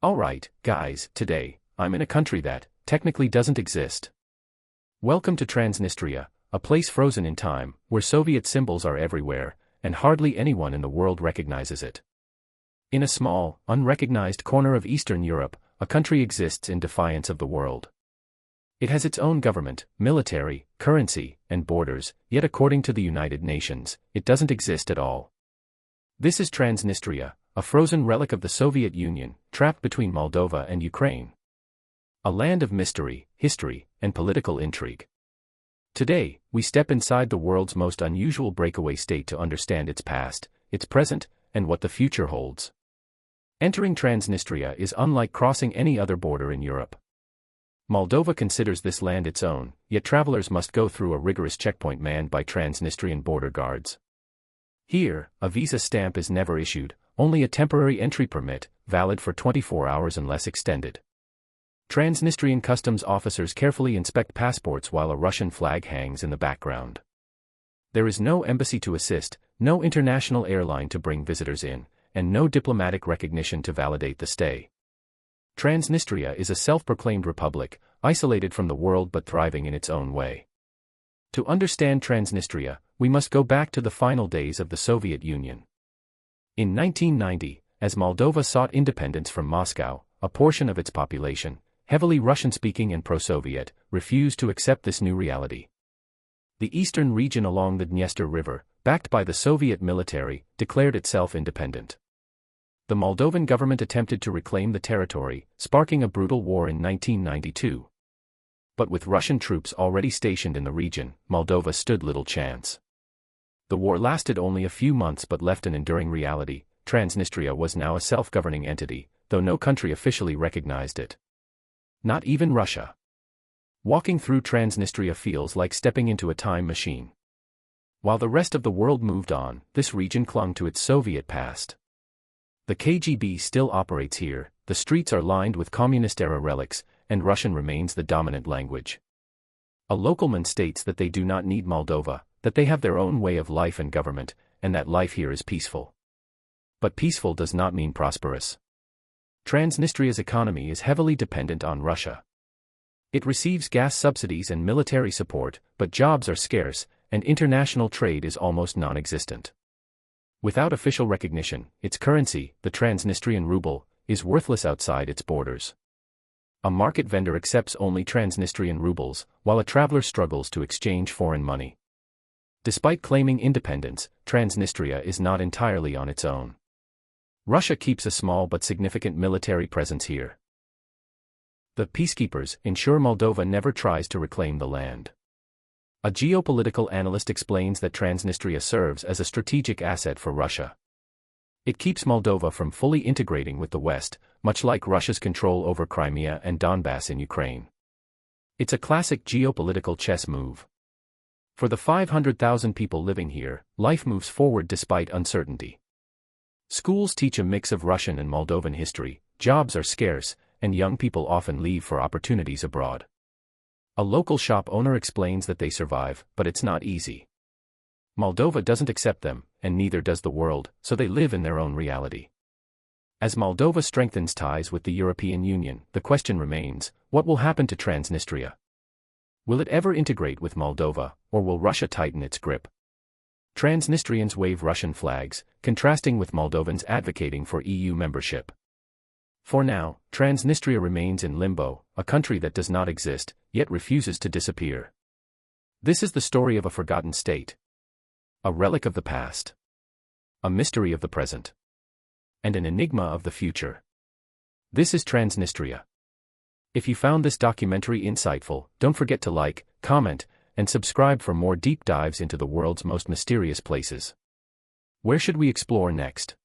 Alright, guys, today, I'm in a country that, technically doesn't exist. Welcome to Transnistria, a place frozen in time, where Soviet symbols are everywhere, and hardly anyone in the world recognizes it. In a small, unrecognized corner of Eastern Europe, a country exists in defiance of the world. It has its own government, military, currency, and borders, yet according to the United Nations, it doesn't exist at all. This is Transnistria, a frozen relic of the Soviet Union, trapped between Moldova and Ukraine. A land of mystery, history, and political intrigue. Today, we step inside the world's most unusual breakaway state to understand its past, its present, and what the future holds. Entering Transnistria is unlike crossing any other border in Europe. Moldova considers this land its own, yet travelers must go through a rigorous checkpoint manned by Transnistrian border guards. Here, a visa stamp is never issued, only a temporary entry permit, valid for 24 hours unless extended. Transnistrian customs officers carefully inspect passports while a Russian flag hangs in the background. There is no embassy to assist, no international airline to bring visitors in, and no diplomatic recognition to validate the stay. Transnistria is a self-proclaimed republic, isolated from the world but thriving in its own way. To understand Transnistria, we must go back to the final days of the Soviet Union. In 1990, as Moldova sought independence from Moscow, a portion of its population, heavily Russian-speaking and pro-Soviet, refused to accept this new reality. The eastern region along the Dniester River, backed by the Soviet military, declared itself independent. The Moldovan government attempted to reclaim the territory, sparking a brutal war in 1992. But with Russian troops already stationed in the region, Moldova stood little chance. The war lasted only a few months but left an enduring reality. Transnistria was now a self-governing entity, though no country officially recognized it. Not even Russia. Walking through Transnistria feels like stepping into a time machine. While the rest of the world moved on, this region clung to its Soviet past. The KGB still operates here, the streets are lined with communist-era relics, and Russian remains the dominant language. A localman states that they do not need Moldova, that they have their own way of life and government, and that life here is peaceful. But peaceful does not mean prosperous. Transnistria's economy is heavily dependent on Russia. It receives gas subsidies and military support, but jobs are scarce, and international trade is almost non-existent. Without official recognition, its currency, the Transnistrian ruble, is worthless outside its borders. A market vendor accepts only Transnistrian rubles, while a traveler struggles to exchange foreign money. Despite claiming independence, Transnistria is not entirely on its own. Russia keeps a small but significant military presence here. The peacekeepers ensure Moldova never tries to reclaim the land. A geopolitical analyst explains that Transnistria serves as a strategic asset for Russia. It keeps Moldova from fully integrating with the West, much like Russia's control over Crimea and Donbass in Ukraine. It's a classic geopolitical chess move. For the 500,000 people living here, life moves forward despite uncertainty. Schools teach a mix of Russian and Moldovan history, jobs are scarce, and young people often leave for opportunities abroad. A local shop owner explains that they survive, but it's not easy. Moldova doesn't accept them, and neither does the world, so they live in their own reality. As Moldova strengthens ties with the European Union, the question remains, what will happen to Transnistria? Will it ever integrate with Moldova, or will Russia tighten its grip? Transnistrians wave Russian flags, contrasting with Moldovans advocating for EU membership. For now, Transnistria remains in limbo, a country that does not exist, yet refuses to disappear. This is the story of a forgotten state. A relic of the past. A mystery of the present. And an enigma of the future. This is Transnistria. If you found this documentary insightful, don't forget to like, comment, and subscribe for more deep dives into the world's most mysterious places. Where should we explore next?